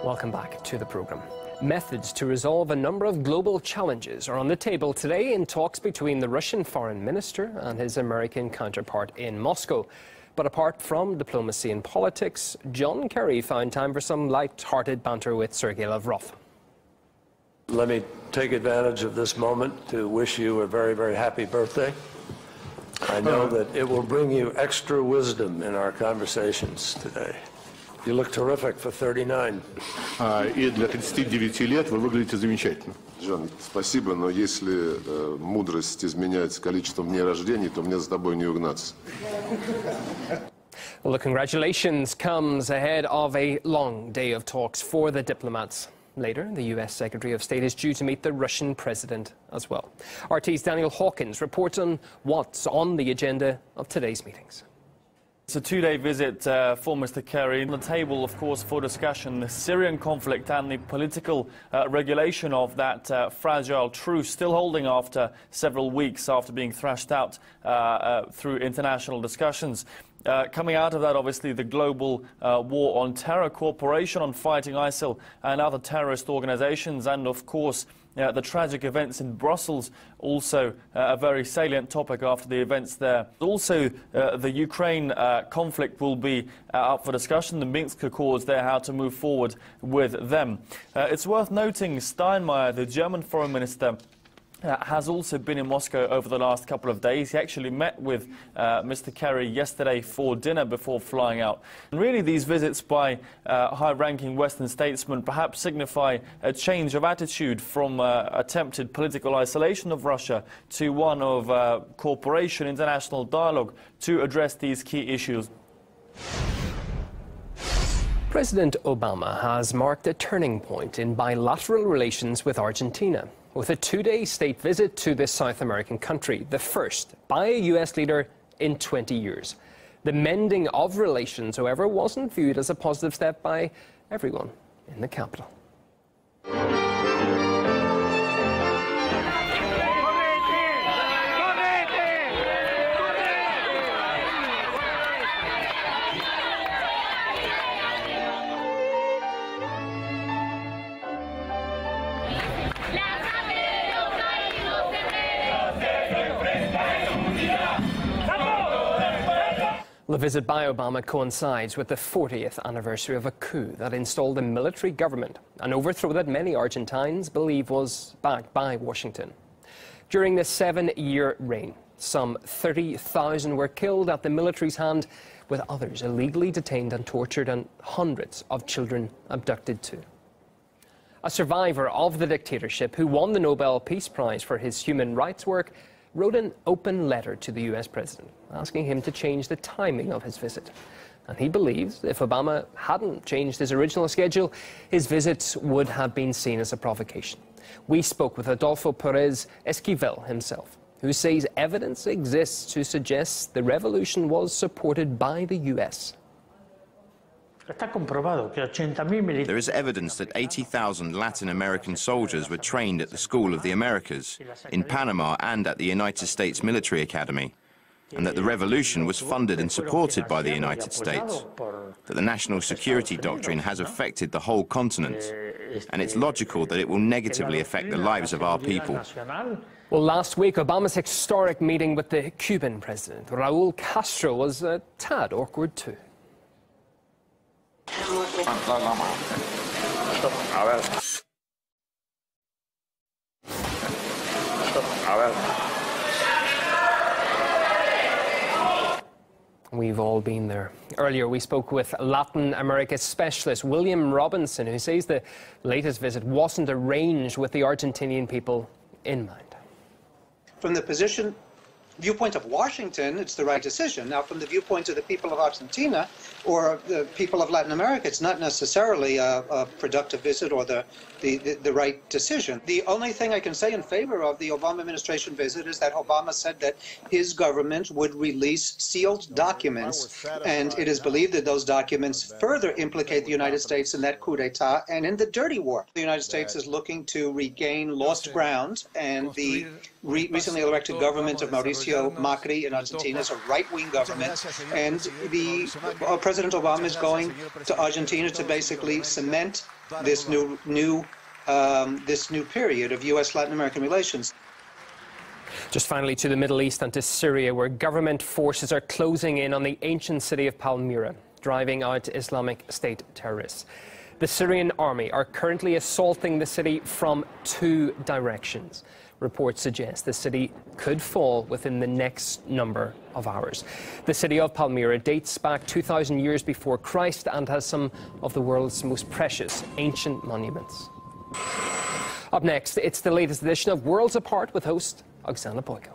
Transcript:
Welcome back to the programme. Methods to resolve a number of global challenges are on the table today in talks between the Russian foreign minister and his American counterpart in Moscow. But apart from diplomacy and politics, John Kerry found time for some light-hearted banter with Sergei Lavrov. Let me take advantage of this moment to wish you a very, very happy birthday. I know that it will bring you extra wisdom in our conversations today. You look terrific for 39. И для 39 лет вы выглядите замечательно. Жан, спасибо, но если мудрость изменяется количеством дней рождения, то мне за тобой не угнаться. Well, the congratulations comes ahead of a long day of talks for the diplomats. Later, the US Secretary of State is due to meet the Russian president as well. RT's Daniel Hawkins reports on what's on the agenda of today's meetings. It's a two-day visit for Mr. Kerry. On the table, of course, for discussion, the Syrian conflict and the political regulation of that fragile truce, still holding after several weeks after being thrashed out through international discussions. Coming out of that, obviously, the global war on terror, cooperation on fighting ISIL and other terrorist organizations, and, of course, the tragic events in Brussels, also a very salient topic after the events there. Also, the Ukraine conflict will be up for discussion, the Minsk Accords there, how to move forward with them. It's worth noting Steinmeier, the German foreign minister, has also been in Moscow over the last couple of days. He actually met with Mr. Kerry yesterday for dinner before flying out. And really, these visits by high-ranking Western statesmen perhaps signify a change of attitude from attempted political isolation of Russia to one of cooperation, international dialogue to address these key issues. President Obama has marked a turning point in bilateral relations with Argentina, with a two-day state visit to this South American country, the first by a US leader in 20 years. The mending of relations, however, wasn't viewed as a positive step by everyone in the capital. The visit by Obama coincides with the 40th anniversary of a coup that installed a military government, an overthrow that many Argentines believe was backed by Washington. During this 7-year reign, some 30,000 were killed at the military's hand, with others illegally detained and tortured, and hundreds of children abducted too. A survivor of the dictatorship who won the Nobel Peace Prize for his human rights work wrote an open letter to the US president, asking him to change the timing of his visit. And he believes if Obama hadn't changed his original schedule, his visits would have been seen as a provocation. We spoke with Adolfo Perez Esquivel himself, who says evidence exists to suggest the revolution was supported by the US. There is evidence that 80,000 Latin American soldiers were trained at the School of the Americas, in Panama and at the United States Military Academy, and that the revolution was funded and supported by the United States, that the national security doctrine has affected the whole continent, and it's logical that it will negatively affect the lives of our people. Well, last week, Obama's historic meeting with the Cuban president, Raúl Castro, was a tad awkward too. We've all been there. Earlier, we spoke with Latin America specialist William Robinson, who says the latest visit wasn't arranged with the Argentinian people in mind. From the viewpoint of Washington, it's the right decision. Now, from the viewpoint of the people of Argentina or the people of Latin America, it's not necessarily a productive visit or the right decision. The only thing I can say in favor of the Obama administration visit is that Obama said that his government would release sealed documents, and it is believed that those documents further implicate the United States in that coup d'etat and in the dirty war. The United States is looking to regain lost ground, and the recently elected government of Mauricio Macri in Argentina is a right-wing government, and President Obama is going to Argentina to basically cement this new period of U.S.-Latin American relations. Just finally to the Middle East and to Syria, where government forces are closing in on the ancient city of Palmyra, driving out Islamic State terrorists. The Syrian army are currently assaulting the city from 2 directions. Reports suggest the city could fall within the next number of hours. The city of Palmyra dates back 2,000 years before Christ and has some of the world's most precious ancient monuments. Up next, it's the latest edition of Worlds Apart with host Oksana Boyko.